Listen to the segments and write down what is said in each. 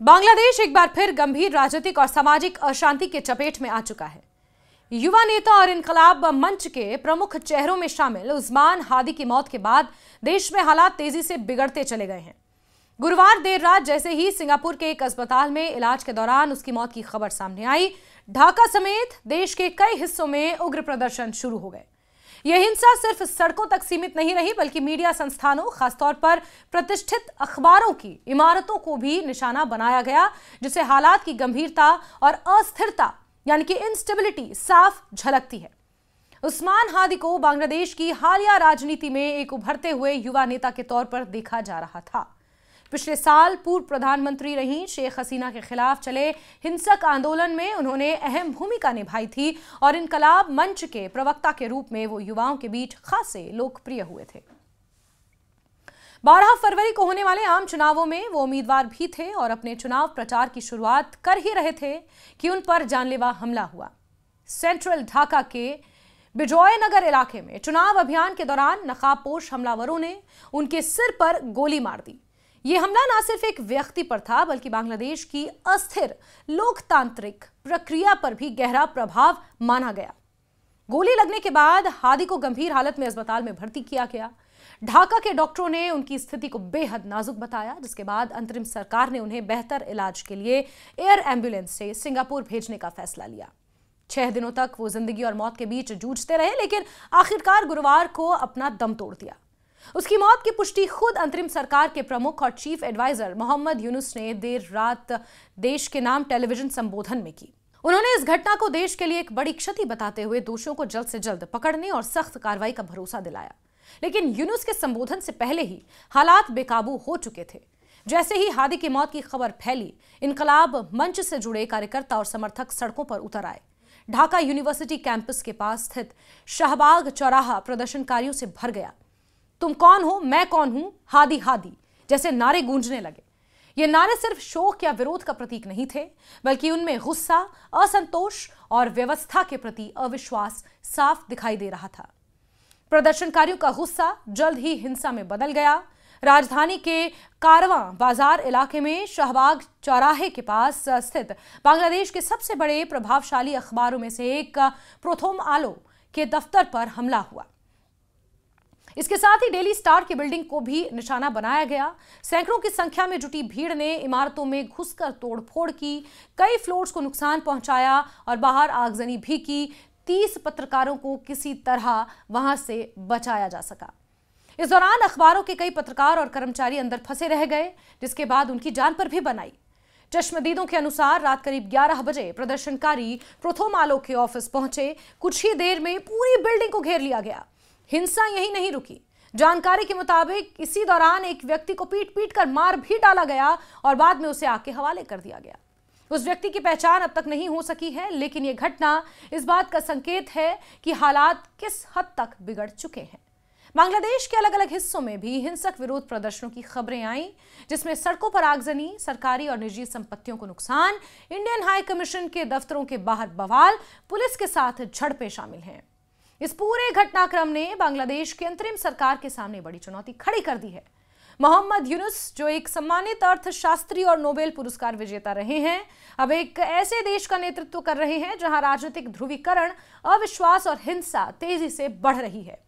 बांग्लादेश एक बार फिर गंभीर राजनीतिक और सामाजिक अशांति के चपेट में आ चुका है। युवा नेता और इनकलाब मंच के प्रमुख चेहरों में शामिल उस्मान हादी की मौत के बाद देश में हालात तेजी से बिगड़ते चले गए हैं। गुरुवार देर रात जैसे ही सिंगापुर के एक अस्पताल में इलाज के दौरान उसकी मौत की खबर सामने आई, ढाका समेत देश के कई हिस्सों में उग्र प्रदर्शन शुरू हो गए। यह हिंसा सिर्फ सड़कों तक सीमित नहीं रही, बल्कि मीडिया संस्थानों, खासतौर पर प्रतिष्ठित अखबारों की इमारतों को भी निशाना बनाया गया, जिससे हालात की गंभीरता और अस्थिरता यानी कि इंस्टेबिलिटी साफ झलकती है। उस्मान हादी को बांग्लादेश की हालिया राजनीति में एक उभरते हुए युवा नेता के तौर पर देखा जा रहा था। पिछले साल पूर्व प्रधानमंत्री रही शेख हसीना के खिलाफ चले हिंसक आंदोलन में उन्होंने अहम भूमिका निभाई थी और इनकलाब मंच के प्रवक्ता के रूप में वो युवाओं के बीच खासे लोकप्रिय हुए थे। 12 फरवरी को होने वाले आम चुनावों में वो उम्मीदवार भी थे और अपने चुनाव प्रचार की शुरुआत कर ही रहे थे कि उन पर जानलेवा हमला हुआ। सेंट्रल ढाका के बिजॉय नगर इलाके में चुनाव अभियान के दौरान नकाबपोश हमलावरों ने उनके सिर पर गोली मार दी। यह हमला न सिर्फ एक व्यक्ति पर था, बल्कि बांग्लादेश की अस्थिर लोकतांत्रिक प्रक्रिया पर भी गहरा प्रभाव माना गया। गोली लगने के बाद हादी को गंभीर हालत में अस्पताल में भर्ती किया गया। ढाका के डॉक्टरों ने उनकी स्थिति को बेहद नाजुक बताया, जिसके बाद अंतरिम सरकार ने उन्हें बेहतर इलाज के लिए एयर एम्बुलेंस से सिंगापुर भेजने का फैसला लिया। 6 दिनों तक वो जिंदगी और मौत के बीच जूझते रहे, लेकिन आखिरकार गुरुवार को अपना दम तोड़ दिया। उसकी मौत की पुष्टि खुद अंतरिम सरकार के प्रमुख और चीफ एडवाइजर मोहम्मद यूनुस ने देर रात देश के नाम टेलीविजन संबोधन में की। उन्होंने इस घटना को देश के लिए एक बड़ी क्षति बताते हुए दोषियों को जल्द से जल्द पकड़ने और सख्त कार्रवाई का भरोसा दिलाया। लेकिन यूनुस के संबोधन से पहले ही हालात बेकाबू हो चुके थे। जैसे ही हादी की मौत की खबर फैली, इनकलाब मंच से जुड़े कार्यकर्ता और समर्थक सड़कों पर उतर आए। ढाका यूनिवर्सिटी कैंपस के पास स्थित शाहबाग चौराहा प्रदर्शनकारियों से भर गया। तुम कौन हो, मैं कौन हूं, हादी हादी जैसे नारे गूंजने लगे। ये नारे सिर्फ शोक या विरोध का प्रतीक नहीं थे, बल्कि उनमें गुस्सा, असंतोष और व्यवस्था के प्रति अविश्वास साफ दिखाई दे रहा था। प्रदर्शनकारियों का गुस्सा जल्द ही हिंसा में बदल गया। राजधानी के कारवां बाजार इलाके में शाहबाग चौराहे के पास स्थित बांग्लादेश के सबसे बड़े प्रभावशाली अखबारों में से एक प्रोथोम आलो के दफ्तर पर हमला हुआ। इसके साथ ही डेली स्टार की बिल्डिंग को भी निशाना बनाया गया। सैकड़ों की संख्या में जुटी भीड़ ने इमारतों में घुसकर तोड़फोड़ की, कई फ्लोर्स को नुकसान पहुंचाया और बाहर आगजनी भी की। 30 पत्रकारों को किसी तरह वहां से बचाया जा सका। इस दौरान अखबारों के कई पत्रकार और कर्मचारी अंदर फंसे रह गए, जिसके बाद उनकी जान पर भी बनाई। चश्मदीदों के अनुसार रात करीब 11 बजे प्रदर्शनकारी प्रोथोम आलो के ऑफिस पहुंचे। कुछ ही देर में पूरी बिल्डिंग को घेर लिया गया। हिंसा यही नहीं रुकी। जानकारी के मुताबिक इसी दौरान एक व्यक्ति को पीट पीट कर मार भी डाला गया और बाद में उसे आग के हवाले कर दिया गया। उस व्यक्ति की पहचान अब तक नहीं हो सकी है, लेकिन यह घटना इस बात का संकेत है कि हालात किस हद तक बिगड़ चुके हैं। बांग्लादेश के अलग अलग हिस्सों में भी हिंसक विरोध प्रदर्शनों की खबरें आईं, जिसमें सड़कों पर आगजनी, सरकारी और निजी संपत्तियों को नुकसान, इंडियन हाई कमीशन के दफ्तरों के बाहर बवाल, पुलिस के साथ झड़पें शामिल हैं। इस पूरे घटनाक्रम ने बांग्लादेश की अंतरिम सरकार के सामने बड़ी चुनौती खड़ी कर दी है। मोहम्मद यूनुस, जो एक सम्मानित अर्थशास्त्री और नोबेल पुरस्कार विजेता रहे हैं, अब एक ऐसे देश का नेतृत्व कर रहे हैं जहां राजनीतिक ध्रुवीकरण, अविश्वास और हिंसा तेजी से बढ़ रही है।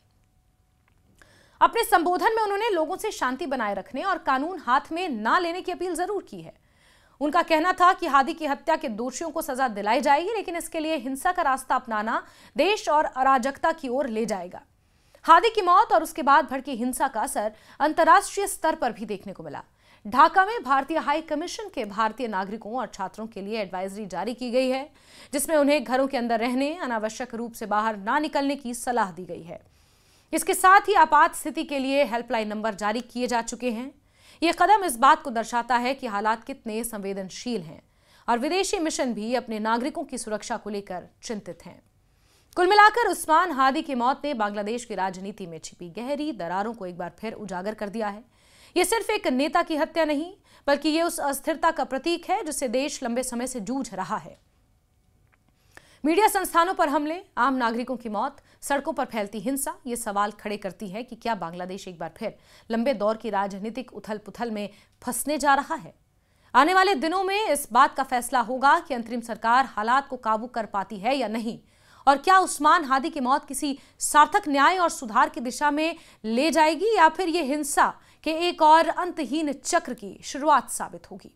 अपने संबोधन में उन्होंने लोगों से शांति बनाए रखने और कानून हाथ में ना लेने की अपील जरूर की है। उनका कहना था कि हादी की हत्या के दोषियों को सजा दिलाई जाएगी, लेकिन इसके लिए हिंसा का रास्ता अपनाना देश और अराजकता की ओर ले जाएगा। हादी की मौत और उसके बाद भड़की हिंसा का असर अंतर्राष्ट्रीय स्तर पर भी देखने को मिला। ढाका में भारतीय हाई कमीशन के भारतीय नागरिकों और छात्रों के लिए एडवाइजरी जारी की गई है, जिसमें उन्हें घरों के अंदर रहने, अनावश्यक रूप से बाहर ना निकलने की सलाह दी गई है। इसके साथ ही आपात स्थिति के लिए हेल्पलाइन नंबर जारी किए जा चुके हैं। यह कदम इस बात को दर्शाता है कि हालात कितने संवेदनशील हैं और विदेशी मिशन भी अपने नागरिकों की सुरक्षा को लेकर चिंतित हैं। कुल मिलाकर उस्मान हादी की मौत ने बांग्लादेश की राजनीति में छिपी गहरी दरारों को एक बार फिर उजागर कर दिया है। यह सिर्फ एक नेता की हत्या नहीं, बल्कि यह उस अस्थिरता का प्रतीक है जिससे देश लंबे समय से जूझ रहा है। मीडिया संस्थानों पर हमले, आम नागरिकों की मौत, सड़कों पर फैलती हिंसा ये सवाल खड़े करती है कि क्या बांग्लादेश एक बार फिर लंबे दौर की राजनीतिक उथल पुथल में फंसने जा रहा है। आने वाले दिनों में इस बात का फैसला होगा कि अंतरिम सरकार हालात को काबू कर पाती है या नहीं, और क्या उस्मान हादी की मौत किसी सार्थक न्याय और सुधार की दिशा में ले जाएगी या फिर यह हिंसा के एक और अंतहीन चक्र की शुरुआत साबित होगी।